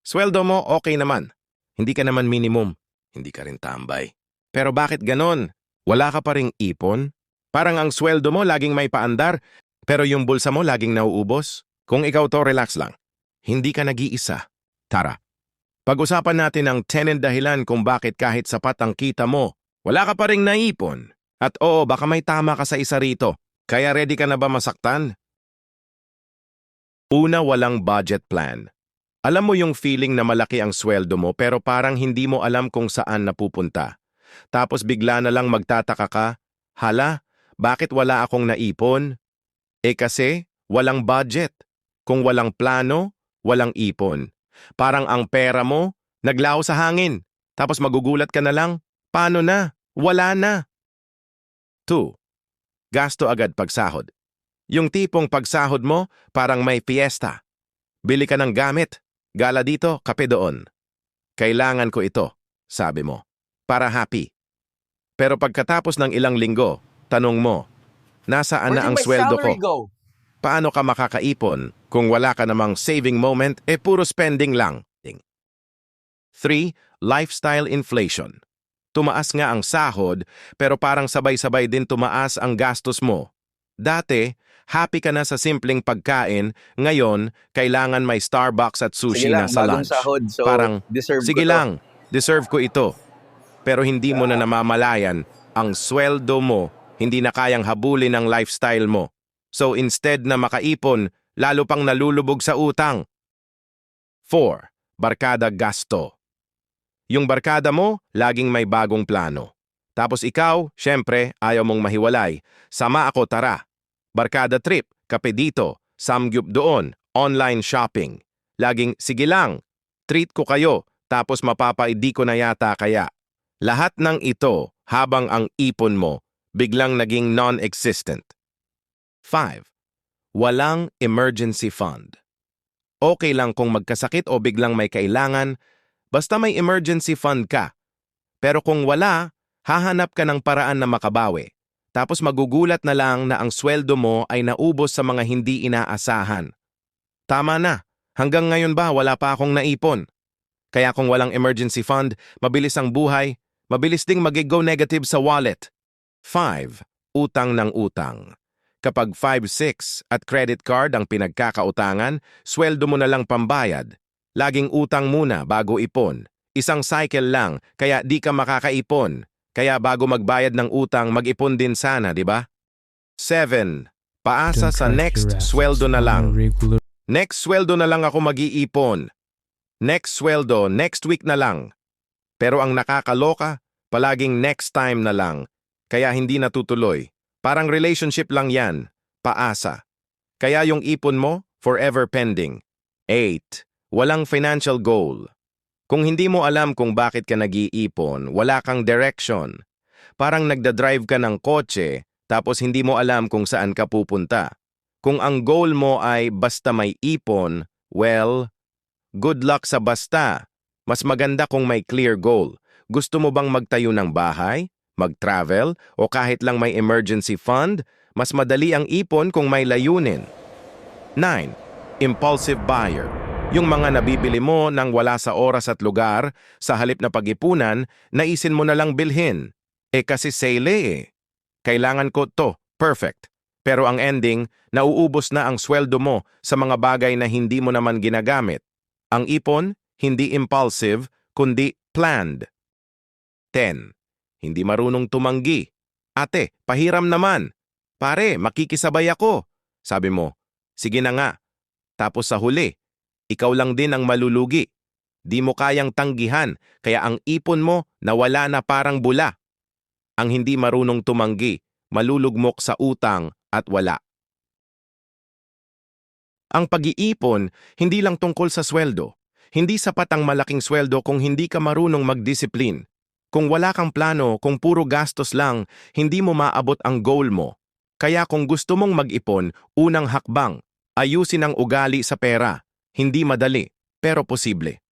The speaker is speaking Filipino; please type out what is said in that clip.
Sweldo mo okay naman. Hindi ka naman minimum. Hindi ka rin tambay. Pero bakit ganon? Wala ka pa ring ipon? Parang ang sweldo mo laging may paandar, pero yung bulsa mo laging nauubos? Kung ikaw to, relax lang. Hindi ka nag-iisa. Tara, pag-usapan natin ang 10 dahilan kung bakit kahit sapat ang kita mo, wala ka pa ring naipon. At oo, baka may tama ka sa isa rito. Kaya ready ka na ba masaktan? Una, walang budget plan. Alam mo yung feeling na malaki ang sweldo mo pero parang hindi mo alam kung saan napupunta. Tapos bigla na lang magtataka ka, hala, bakit wala akong naipon? Kasi walang budget. Kung walang plano, walang ipon. Parang ang pera mo, naglaho sa hangin. Tapos magugulat ka na lang, paano na? Wala na. 2. Gasto agad pagsahod. Yung tipong pagsahod mo, parang may fiesta. Bili ka ng gamit. Gala dito, kape doon. Kailangan ko ito, sabi mo. Para happy. Pero pagkatapos ng ilang linggo, tanong mo, nasaan Where na did ang my sweldo ko? salary go? Paano ka makakaipon kung wala ka namang saving moment puro spending lang? 3. Lifestyle inflation. Tumaas nga ang sahod pero parang sabay-sabay din tumaas ang gastos mo. Dati, happy ka na sa simpleng pagkain, ngayon, kailangan may Starbucks at Sige sushi na lang, sa bagong lunch. sahod, so Parang, deserve sige ko to. lang, deserve ko ito. Pero hindi mo na namamalayan, ang sweldo mo, hindi na kayang habulin ang lifestyle mo. So instead na makaipon, lalo pang nalulubog sa utang. 4. Barkada gasto. Yung barkada mo, laging may bagong plano. Tapos ikaw, syempre, ayaw mong mahiwalay. Sama ako, tara. Barkada trip, kape dito, samgyup doon, online shopping. Laging, sige lang, treat ko kayo, tapos mapapaidi ko na yata kaya. Lahat ng ito, habang ang ipon mo, biglang naging non-existent. 5. Walang emergency fund. Okay lang kung magkasakit o biglang may kailangan, basta may emergency fund ka. Pero kung wala, hahanap ka ng paraan na makabawi. Tapos magugulat na lang na ang sweldo mo ay naubos sa mga hindi inaasahan. Tama na, hanggang ngayon ba wala pa akong naipon? Kaya kung walang emergency fund, mabilis ang buhay, mabilis ding mag-go negative sa wallet. 5. Utang ng utang. Kapag 5-6 at credit card ang pinagkakautangan, sweldo mo na lang pambayad. Laging utang muna bago ipon. Isang cycle lang, kaya di ka makakaipon. Kaya bago magbayad ng utang, mag-ipon din sana, di ba? 7. Paasa sa next sweldo na lang. Next sweldo na lang ako mag-iipon. Next sweldo, next week na lang. Pero ang nakakaloka, palaging next time na lang. Kaya hindi natutuloy. Parang relationship lang yan. Paasa. Kaya yung ipon mo, forever pending. 8. Walang financial goal. Kung hindi mo alam kung bakit ka nag-iipon, wala kang direction. Parang nagdadrive ka ng kotse, tapos hindi mo alam kung saan ka pupunta. Kung ang goal mo ay basta may ipon, well, good luck sa basta. Mas maganda kung may clear goal. Gusto mo bang magtayo ng bahay, mag-travel, o kahit lang may emergency fund? Mas madali ang ipon kung may layunin. 9. Impulsive buyer. Yung mga nabibili mo nang wala sa oras at lugar, sa halip na pag-ipunan, naisin mo na lang bilhin. Kasi sale eh. Kailangan ko to, perfect. Pero ang ending, nauubos na ang sweldo mo sa mga bagay na hindi mo naman ginagamit. Ang ipon, hindi impulsive, kundi planned. 10. Hindi marunong tumanggi. Ate, pahiram naman. Pare, makikisabay ako. Sabi mo, sige na nga. Tapos sa huli, ikaw lang din ang malulugi. Di mo kayang tanggihan, kaya ang ipon mo nawala na parang bula. Ang hindi marunong tumanggi, malulugmok sa utang at wala. Ang pag-iipon, hindi lang tungkol sa sweldo. Hindi sapat ang malaking sweldo kung hindi ka marunong magdisiplin. Kung wala kang plano, kung puro gastos lang, hindi mo maabot ang goal mo. Kaya kung gusto mong mag-ipon, unang hakbang, ayusin ang ugali sa pera. Hindi madali, pero posible.